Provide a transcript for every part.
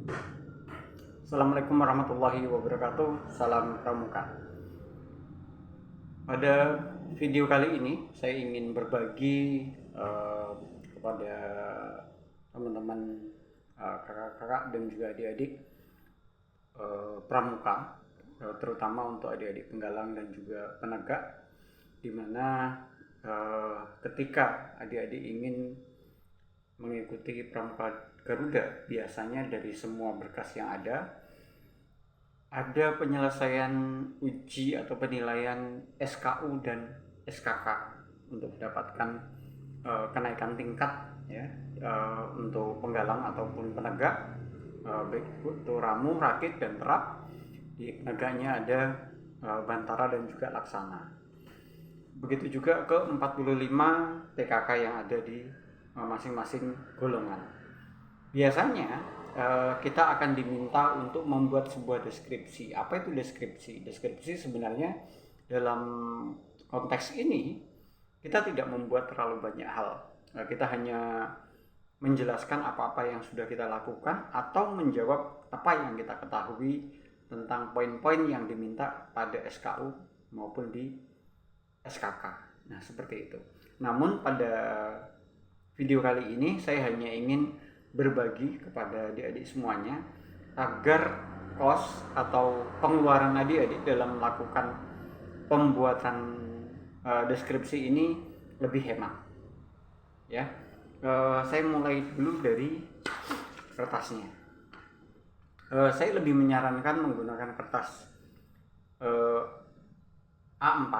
Assalamualaikum warahmatullahi wabarakatuh. Salam pramuka. Pada video kali ini saya ingin berbagi kepada teman-teman, kakak-kakak dan juga adik-adik pramuka, terutama untuk adik-adik penggalang dan juga penegak, dimana ketika adik-adik ingin mengikuti pramuka Garuda, biasanya dari semua berkas yang ada penyelesaian uji atau penilaian SKU dan SKK untuk mendapatkan kenaikan tingkat, ya, untuk penggalang ataupun penegak, baik itu ramu, rakit, dan terap. Di penegaknya ada bantara dan juga laksana. Begitu juga ke 45 TKK yang ada di masing-masing golongan. Biasanya kita akan diminta untuk membuat sebuah deskripsi. Apa itu deskripsi? Deskripsi sebenarnya dalam konteks ini kita tidak membuat terlalu banyak hal. Kita hanya menjelaskan apa-apa yang sudah kita lakukan atau menjawab apa yang kita ketahui tentang poin-poin yang diminta pada SKU maupun di SKK. Nah, seperti itu. Namun pada video kali ini saya hanya ingin berbagi kepada adik-adik semuanya agar kos atau pengeluaran adik-adik dalam melakukan pembuatan deskripsi ini lebih hemat, ya. Saya mulai dulu dari kertasnya. Saya lebih menyarankan menggunakan kertas A4,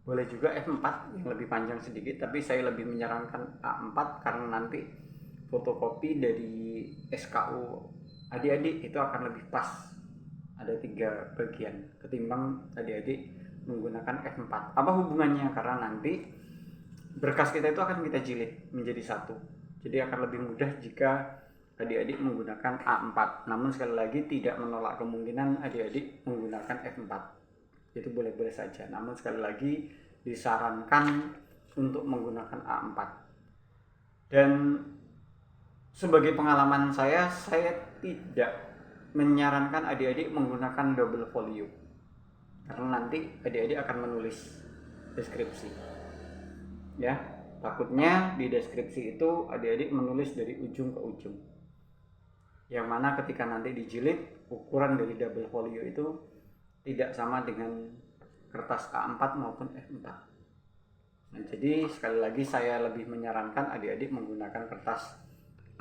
boleh juga F4 yang lebih panjang sedikit, tapi saya lebih menyarankan A4 karena nanti fotokopi dari SKU adik-adik itu akan lebih pas, ada 3 bagian ketimbang adik-adik menggunakan F4. Apa hubungannya? Karena nanti berkas kita itu akan kita jilid menjadi satu, jadi akan lebih mudah jika adik-adik menggunakan A4. Namun sekali lagi tidak menolak kemungkinan adik-adik menggunakan F4, itu boleh-boleh saja, namun sekali lagi disarankan untuk menggunakan A4. Dan sebagai pengalaman saya tidak menyarankan adik-adik menggunakan double folio, karena nanti adik-adik akan menulis deskripsi, ya. Takutnya di deskripsi itu adik-adik menulis dari ujung ke ujung, yang mana ketika nanti dijilid ukuran dari double folio itu tidak sama dengan kertas A4 maupun F4. Nah, jadi sekali lagi saya lebih menyarankan adik-adik menggunakan kertas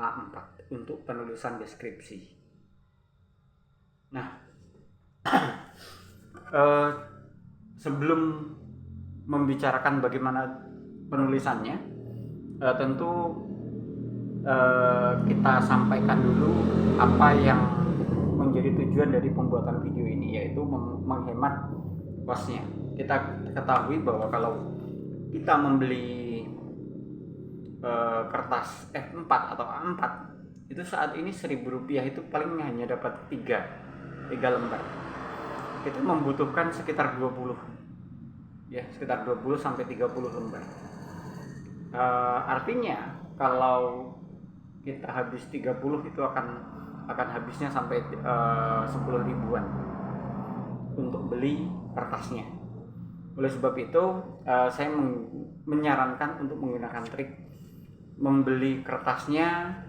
A4 untuk penulisan deskripsi. Nah, sebelum membicarakan bagaimana penulisannya, tentu kita sampaikan dulu apa yang menjadi tujuan dari pembuatan video ini, yaitu menghemat kosnya. Kita ketahui bahwa kalau kita membeli kertas F4 atau A4 itu saat ini Rp1.000 itu paling hanya dapat 3 lembar. Itu membutuhkan sekitar 20, ya, sekitar 20 sampai 30 lembar. Artinya kalau kita habis 30 itu akan habisnya sampai 10 ribuan untuk beli kertasnya. Oleh sebab itu saya menyarankan untuk menggunakan trik membeli kertasnya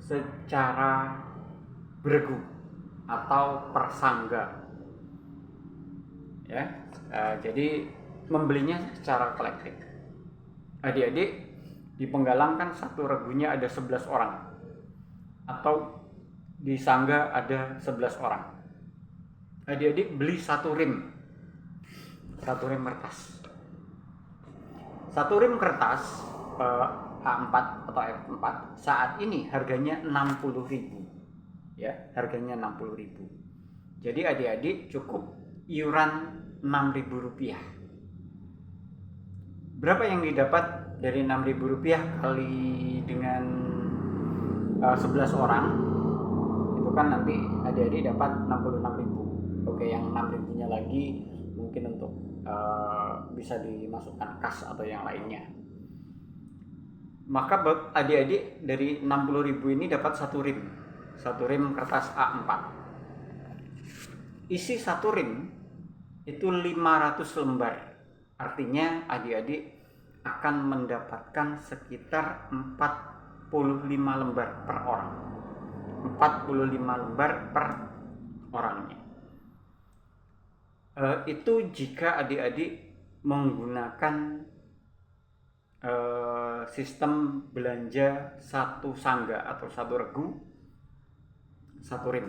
secara beregu atau persangga, ya. Jadi membelinya secara kolektif. Adik-adik di penggalang kan satu regunya ada 11 orang, atau di sangga ada 11 orang. Adik-adik beli satu rim kertas. Satu rim kertas A4 atau F4 saat ini harganya 60.000, ya, harganya 60.000. Jadi adik-adik cukup iuran Rp6.000. Berapa yang didapat dari Rp6.000 kali dengan 11 orang? Itu kan nanti adik-adik dapat 66.000. Oke, yang 6.000-nya lagi mungkin untuk bisa dimasukkan kas atau yang lainnya. Maka adik-adik dari 60.000 ini dapat satu rim. satu rim kertas A4. Isi satu rim itu 500 lembar. Artinya adik-adik akan mendapatkan sekitar 45 lembar per orang. 45 lembar per orangnya. Itu jika adik-adik menggunakan sistem belanja satu sangga atau satu regu satu rim.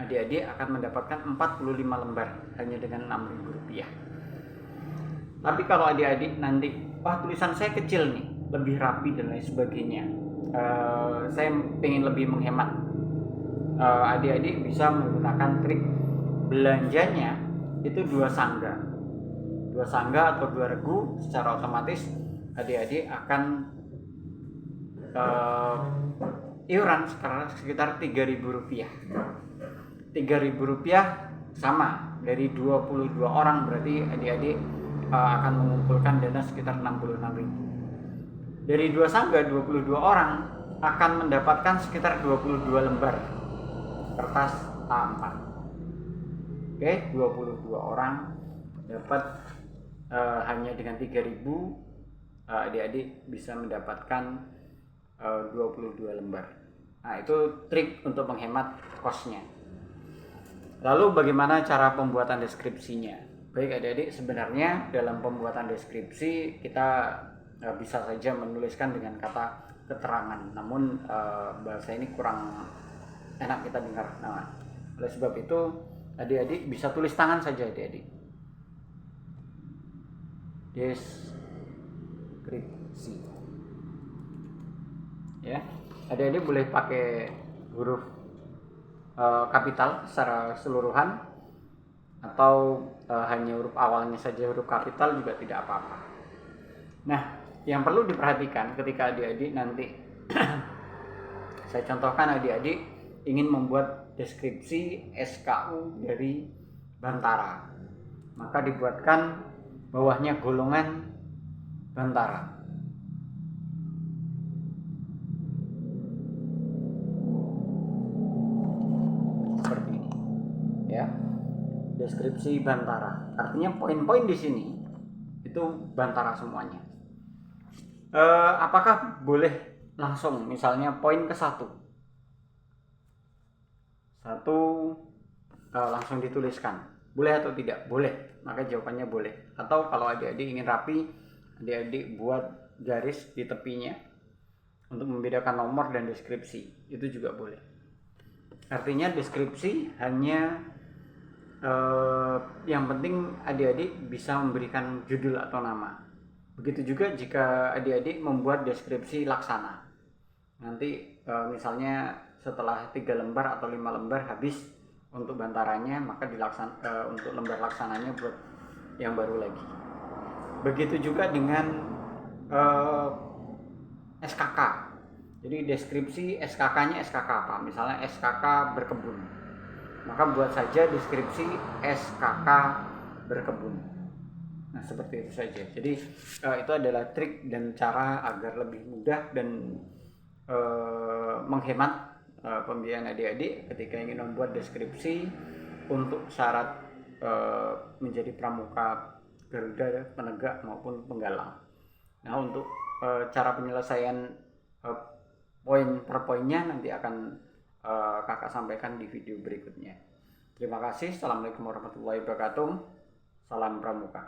Adik-adik akan mendapatkan 45 lembar hanya dengan Rp6.000. Tapi kalau adik-adik nanti, wah tulisan saya kecil nih, lebih rapi dan lain sebagainya, saya ingin lebih menghemat, adik-adik bisa menggunakan trik belanjanya itu 2 sangga atau 2 regu. Secara otomatis adik-adik akan iuran sekitar Rp3.000. Rp3.000 sama dari 22 orang, berarti adik-adik akan mengumpulkan dana sekitar Rp66.000. Dari 2 sangga 22 orang akan mendapatkan sekitar 22 lembar kertas A4. Oke, 22 orang dapat hanya dengan 3.000, adik-adik bisa mendapatkan 22 lembar. Nah, itu trik untuk menghemat kosnya. Lalu bagaimana cara pembuatan deskripsinya? Baik adik-adik, sebenarnya dalam pembuatan deskripsi kita bisa saja menuliskan dengan kata keterangan, namun bahasa ini kurang enak kita dengar. Nah, oleh sebab itu adik-adik bisa tulis tangan saja adik-adik. Deskripsi. Ya, adik-adik boleh pakai huruf kapital secara keseluruhan atau hanya huruf awalnya saja huruf kapital juga tidak apa-apa. Nah, yang perlu diperhatikan ketika adik-adik nanti saya contohkan adik-adik ingin membuat deskripsi SKU dari Bantara, maka dibuatkan bawahnya golongan Bantara. Seperti ini. Ya. Deskripsi Bantara. Artinya poin-poin di sini itu Bantara semuanya. Apakah boleh langsung misalnya poin ke 1 langsung dituliskan? Boleh atau tidak? Boleh. Maka jawabannya boleh. Atau kalau adik-adik ingin rapi, adik-adik buat garis di tepinya untuk membedakan nomor dan deskripsi. Itu juga boleh. Artinya deskripsi hanya yang penting adik-adik bisa memberikan judul atau nama. Begitu juga jika adik-adik membuat deskripsi laksana. Nanti misalnya setelah 3 lembar atau 5 lembar habis untuk bantaranya, maka untuk lembar laksananya buat yang baru lagi. Begitu juga dengan SKK. Jadi deskripsi SKK-nya SKK apa? Misalnya SKK berkebun. Maka buat saja deskripsi SKK berkebun. Nah, seperti itu saja. Jadi itu adalah trik dan cara agar lebih mudah dan menghemat pembiayaan adik-adik ketika ingin membuat deskripsi untuk syarat menjadi pramuka Garuda, penegak maupun penggalang. Nah, untuk cara penyelesaian poin per poinnya nanti akan kakak sampaikan di video berikutnya. Terima kasih. Assalamualaikum warahmatullahi wabarakatuh. Salam pramuka.